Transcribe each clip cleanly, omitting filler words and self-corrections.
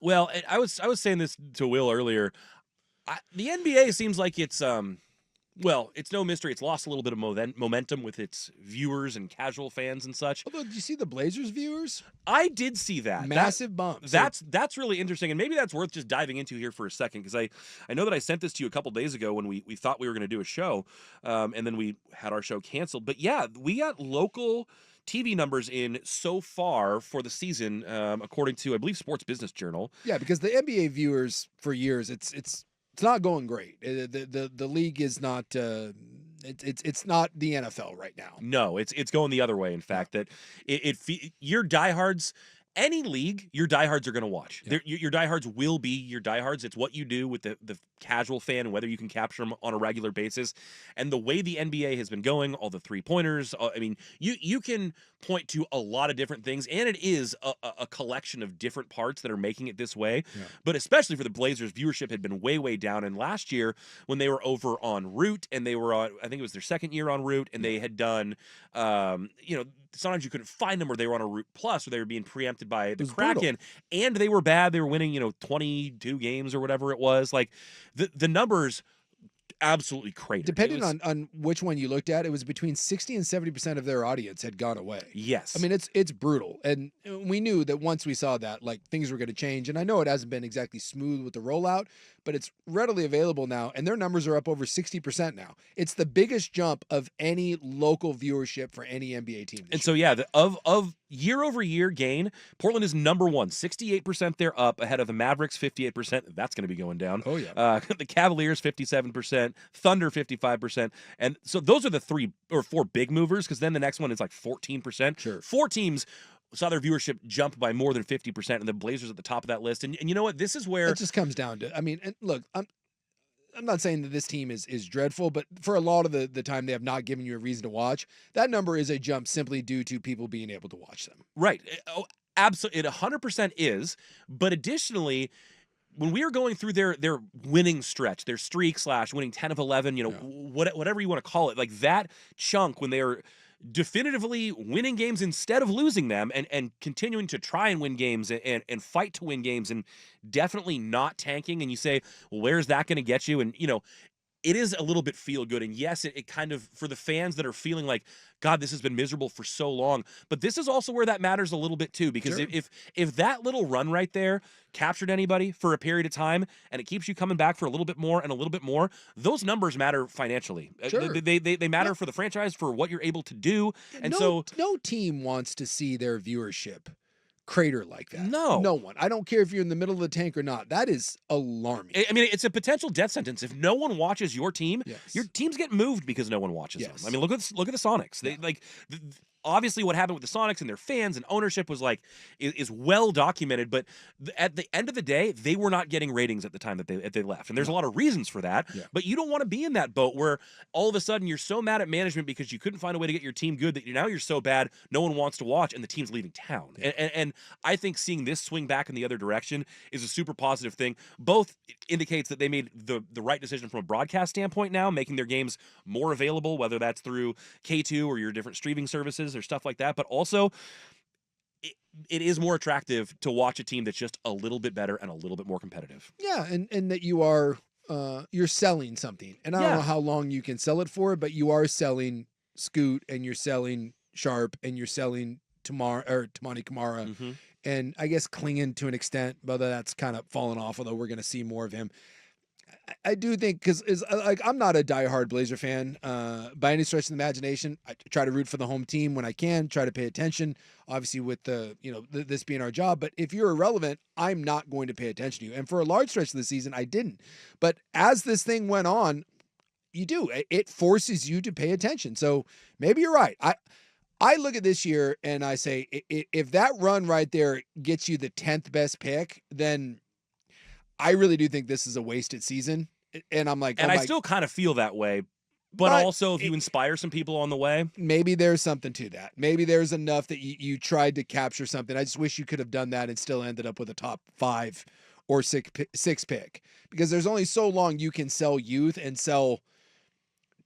Well, I was saying this to Will earlier. The NBA seems like well, it's no mystery. It's lost a little bit of momentum with its viewers and casual fans and such. Although, did you see the Blazers viewers? I did see that. Massive bump. So That's really interesting, and maybe that's worth just diving into here for a second because I know that I sent this to you a couple days ago when we thought we were going to do a show, and then we had our show canceled. But yeah, we got local TV numbers in so far for the season, according to I believe Sports Business Journal. yeah, because the NBA viewers for years, it's not going great. The league is not. It's not the NFL right now. No, it's going the other way. In fact, that your diehards. Any league, your diehards are going to watch. Yeah. Your diehards will be your diehards. It's what you do with the casual fan and whether you can capture them on a regular basis. And the way the NBA has been going, all the three-pointers, I mean, you can point to a lot of different things, and it is a collection of different parts that are making it this way. Yeah. But especially for the Blazers, viewership had been way, way down. And last year, when they were over on Root, and they were on, I think it was their second year on Root, and they had done, sometimes you couldn't find them, or they were on a Root Plus, or they were being preempted by the Kraken, and they were bad. They were winning, 22 games or whatever it was. Like the numbers absolutely cratered. Depending on which one you looked at, it was between 60 and 70% of their audience had gone away. Yes. I mean, it's brutal. And we knew that once we saw that, like, things were going to change. And I know it hasn't been exactly smooth with the rollout, but it's readily available now. And their numbers are up over 60% now. It's the biggest jump of any local viewership for any NBA team. And so, yeah, of year-over-year gain, Portland is number one. 68% they're up, ahead of the Mavericks, 58%. That's going to be going down. Oh, yeah. The Cavaliers, 57%. Thunder, 55%. And so those are the 3 or 4 big movers, because then the next one is like 14%. Sure. 4 teams saw their viewership jump by more than 50%, and the Blazers at the top of that list. And you know what? This is where... It just comes down to, I mean, and look, I'm not saying that this team is dreadful, but for a lot of the time they have not given you a reason to watch. That number is a jump simply due to people being able to watch them. Right. Oh, absolutely. It 100% is. But additionally, when we are going through their winning stretch, their streak / winning 10 of 11, whatever you want to call it, like that chunk when they are definitively winning games instead of losing them, and continuing to try and win games and fight to win games, and definitely not tanking. And you say, well, where's that going to get you? And, it is a little bit feel good. And yes, it kind of, for the fans that are feeling like, God, this has been miserable for so long. But this is also where that matters a little bit too, because Sure. if that little run right there captured anybody for a period of time, and it keeps you coming back for a little bit more and a little bit more, those numbers matter financially. Sure. They matter for the franchise, for what you're able to do. And so no team wants to see their viewership crater like that. No one. I don't care if you're in the middle of the tank or not. That is alarming. I mean, it's a potential death sentence. If no one watches your team, Yes. your teams get moved because no one watches them. Yes. I mean, look at the Sonics. They obviously what happened with the Sonics and their fans and ownership was is well documented. But at the end of the day, they were not getting ratings at the time that they left, and there's a lot of reasons for that. Yeah. But you don't want to be in that boat where all of a sudden you're so mad at management because you couldn't find a way to get your team good that now you're so bad no one wants to watch and the team's leaving town. Yeah. And I think seeing this swing back in the other direction is a super positive thing. Both indicates that they made the right decision from a broadcast standpoint now, making their games more available, whether that's through K2 or your different streaming services or stuff like that. But also, it is more attractive to watch a team that's just a little bit better and a little bit more competitive. Yeah, and that you are you're selling something. And I don't know how long you can sell it for, but you are selling Scoot, and you're selling Sharp, and you're selling Tamani Kamara. Mm-hmm. And I guess Klingen to an extent, but that's kind of fallen off, although we're going to see more of him. I do think, because I'm not a diehard Blazer fan by any stretch of the imagination. I try to root for the home team when I can, try to pay attention, obviously with this being our job. But if you're irrelevant, I'm not going to pay attention to you. And for a large stretch of the season, I didn't. But as this thing went on, you do. It forces you to pay attention. So maybe you're right. I look at this year and I say, if that run right there gets you the 10th best pick, then I really do think this is a wasted season. And I'm like, and I still kind of feel that way. But also, if you inspire some people on the way, maybe there's something to that. Maybe there's enough that you tried to capture something. I just wish you could have done that and still ended up with a top 5 or 6 pick, because there's only so long you can sell youth and sell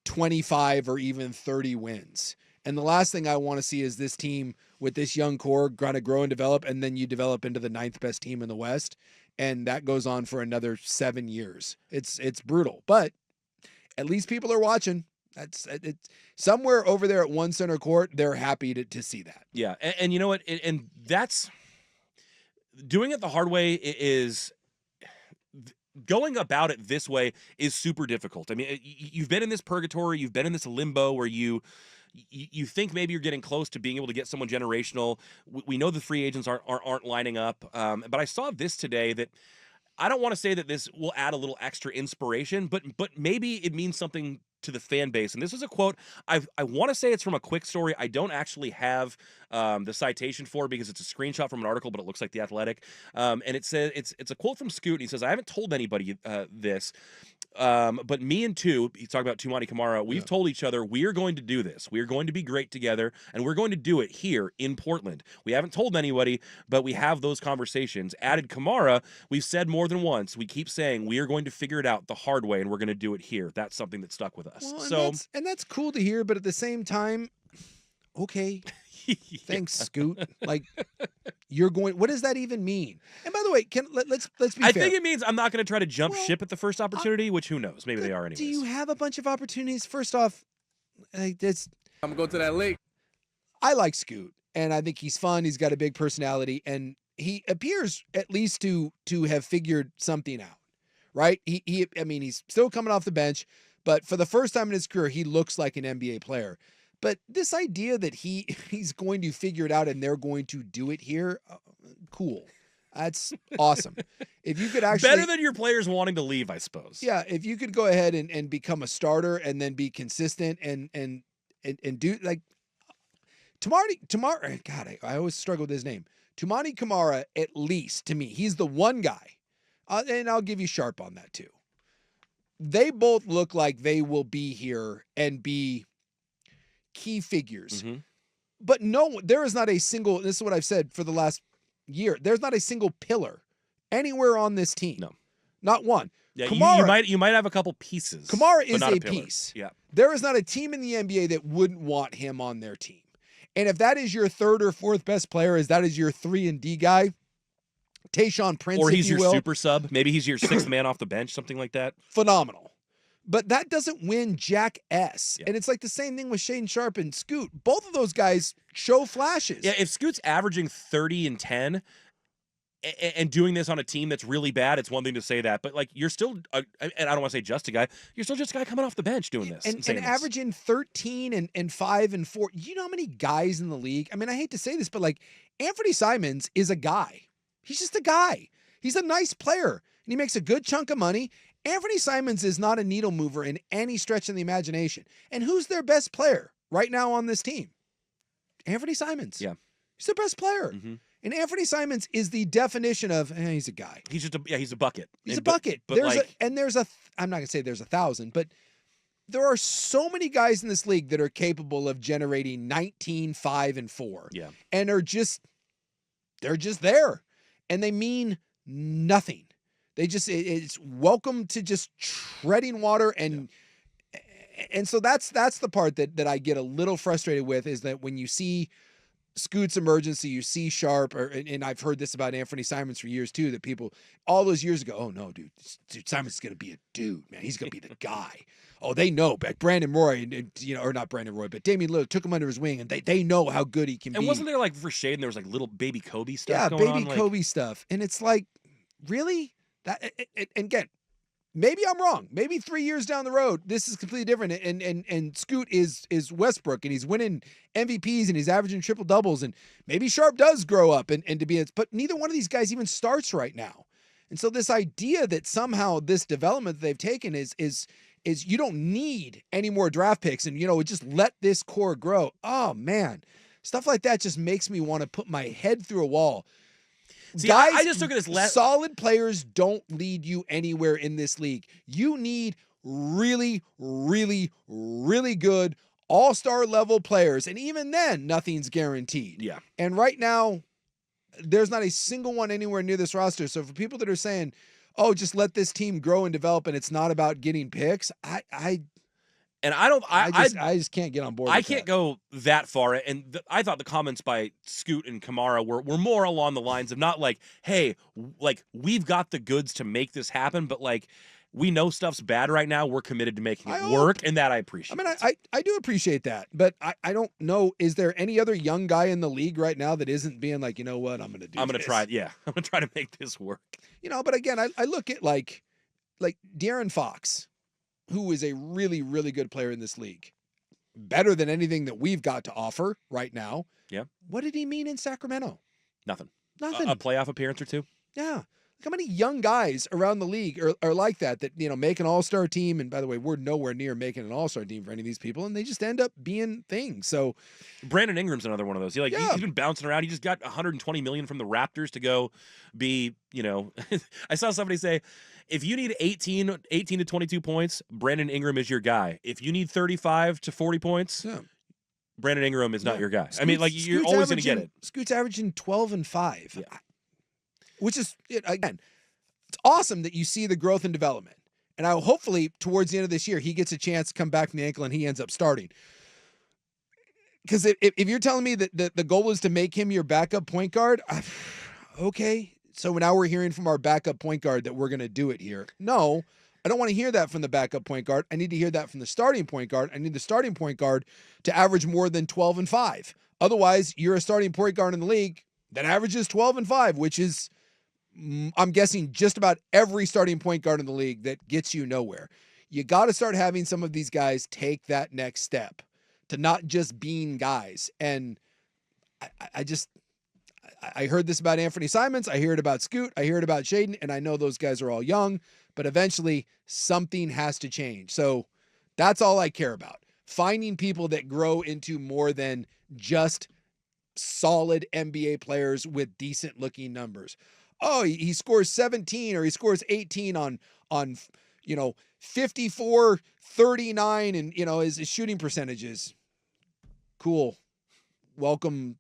25 or even 30 wins. And the last thing I want to see is this team with this young core kind of grow and develop, and then you develop into the 9th best team in the West. and that goes on for another 7 years. It's brutal, but at least people are watching. That's it's somewhere over there at one center court. They're happy to see that. Yeah, and you know what? And that's doing it the hard way is going about it this way is super difficult. I mean, you've been in this purgatory, you've been in this limbo where you think maybe you're getting close to being able to get someone generational. We know the free agents aren't lining up, but I saw this today that I don't want to say that this will add a little extra inspiration, but maybe it means something to the fan base. And this is a quote. I want to say it's from a quick story. I don't actually have the citation for it because it's a screenshot from an article, but it looks like The Athletic. And it says it's a quote from Suke. He says, "I haven't told anybody this, but me and he's talking about Tumani Kamara. We've told each other we are going to do this. We are going to be great together, and we're going to do it here in Portland. We haven't told anybody, but we have those conversations." Added Kamara, we've said more than once. We keep saying we are going to figure it out the hard way, and we're going to do it here. That's something that stuck with us. Well, that's cool to hear, but at the same time, okay. Thanks, Scoot. Like, you're going. What does that even mean? And by the way, let's be fair. I think it means I'm not going to try to jump ship at the first opportunity, which who knows? Maybe they are anyways. Do you have a bunch of opportunities? First off, I'm gonna go to that lake. I like Scoot, and I think he's fun. He's got a big personality, and he appears at least to have figured something out, right? I mean, he's still coming off the bench, but for the first time in his career, he looks like an NBA player. But this idea that he's going to figure it out and they're going to do it here, cool. That's awesome. If you could actually better than your players wanting to leave, I suppose. Yeah, if you could go ahead and become a starter and then be consistent and do like Tumani. God, I always struggle with his name. Tumani Kamara, at least to me, he's the one guy, and I'll give you Sharp on that too. They both look like they will be here and be key figures. Mm-hmm. But no, there is not a single, this is what I've said for the last year, there's not a single pillar anywhere on this team. No. Not one. Yeah, Kamara, you might have a couple pieces. Kamara is a piece. Yeah. There is not a team in the NBA that wouldn't want him on their team. And if that is your third or fourth best player, that is your 3-and-D guy, Tayshaun Prince, or he's if you your will, super sub. Maybe he's your sixth man off the bench, something like that. Phenomenal. But that doesn't win Jack S. Yeah. And it's like the same thing with Shaedon Sharpe and Scoot. Both of those guys show flashes. Yeah, if Scoot's averaging 30 and 10 and doing this on a team that's really bad, it's one thing to say that. But, like, you're still, and I don't want to say just a guy, you're still just a guy coming off the bench doing this. And averaging 13 and 5 and 4. You know how many guys in the league? I mean, I hate to say this, but, like, Anthony Simons is a guy. He's just a guy. He's a nice player, and he makes a good chunk of money. Anthony Simons is not a needle mover in any stretch of the imagination. And who's their best player right now on this team? Anthony Simons. Yeah. He's their best player. Mm-hmm. And Anthony Simons is the definition of, he's a guy. He's just he's a bucket. He's a bucket. But I'm not going to say there's 1,000, but there are so many guys in this league that are capable of generating 19, 5, and 4. Yeah. And they're just there. And they mean nothing. They just, it's welcome to just treading water. And so that's the part that I get a little frustrated with, is that when you see Scoot's emergency, you see Sharp, and I've heard this about Anthony Simons for years too, that people all those years ago, oh no, dude Simons is going to be a dude, man. He's going to be the guy. Oh, they know, but Brandon Roy, or not Brandon Roy, but Damian Lillard took him under his wing, and they know how good he can be. And wasn't there, like, for Shaedon, there was like little baby Kobe stuff going on? Yeah, baby Kobe stuff. And it's like, really? That, and again, maybe I'm wrong. Maybe 3 years down the road, this is completely different. And Scoot is Westbrook, and he's winning MVPs, and he's averaging triple doubles, and maybe Sharp does grow up and to be but neither one of these guys even starts right now. And so this idea that somehow this development that they've taken is you don't need any more draft picks, and just let this core grow. Oh man, stuff like that just makes me want to put my head through a wall. See, guys, I just took it as solid players don't lead you anywhere in this league. You need really, really, really good all-star level players. And even then, nothing's guaranteed. Yeah. And right now, there's not a single one anywhere near this roster. So for people that are saying, oh, just let this team grow and develop and it's not about getting picks, And I don't. I just can't get on board. I with can't that. go that far. And I thought the comments by Scoot and Kamara were more along the lines of not like, hey, like we've got the goods to make this happen, but like we know stuff's bad right now. We're committed to making it work, and that I appreciate. I mean, I do appreciate that, but I don't know. Is there any other young guy in the league right now that isn't being like, you know what, I'm going to try. Yeah, I'm going to try to make this work. You know, but again, I look at like De'Aaron Fox, who is a really, really good player in this league. Better than anything that we've got to offer right now. Yeah. What did he mean in Sacramento? Nothing. Nothing. A playoff appearance or two? Yeah. How many young guys around the league are like that, you know, make an all-star team? And by the way, we're nowhere near making an all-star team for any of these people, and they just end up being things. So Brandon Ingram's another one of those. He's been bouncing around. He just got $120 million from the Raptors to go be, you know, I saw somebody say, if you need 18 to 22 points, Brandon Ingram is your guy. If you need 35 to 40 points, Brandon Ingram is not your guy. I mean, like, you're always going to get it. Scoot's averaging 12 and 5. Yeah. Which is, again, it's awesome that you see the growth and development. And hopefully towards the end of this year, he gets a chance to come back from the ankle and he ends up starting. Because if you're telling me that the goal is to make him your backup point guard, okay. So now we're hearing from our backup point guard that we're going to do it here. No, I don't want to hear that from the backup point guard. I need to hear that from the starting point guard. I need the starting point guard to average more than 12 and 5. Otherwise, you're a starting point guard in the league that averages 12 and 5, which is, I'm guessing, just about every starting point guard in the league that gets you nowhere. You got to start having some of these guys take that next step to not just being guys. And I heard this about Anthony Simons. I hear it about Scoot. I hear it about Shaden. And I know those guys are all young, but eventually something has to change. So that's all I care about. Finding people that grow into more than just solid NBA players with decent looking numbers. Oh, he scores 17 or he scores 18 on 54, 39, and his shooting percentages. Cool. Welcome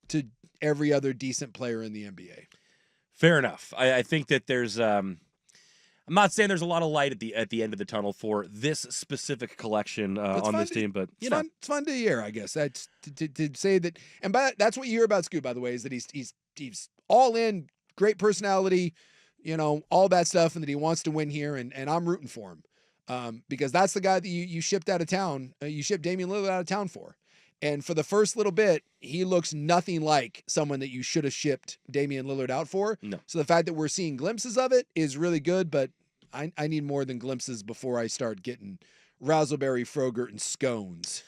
to every other decent player in the NBA. Fair enough. I think that there's I'm not saying there's a lot of light at the end of the tunnel for this specific collection on this team, but it's fun to hear, I guess. That's to say that, and that's what you hear about Scoot, by the way, is that he's all in. Great personality, all that stuff, and that he wants to win here, and I'm rooting for him because that's the guy that you shipped out of town. You shipped Damian Lillard out of town for. And for the first little bit, he looks nothing like someone that you should have shipped Damian Lillard out for. No. So the fact that we're seeing glimpses of it is really good, but I need more than glimpses before I start getting Razzleberry, Frogurt, and scones.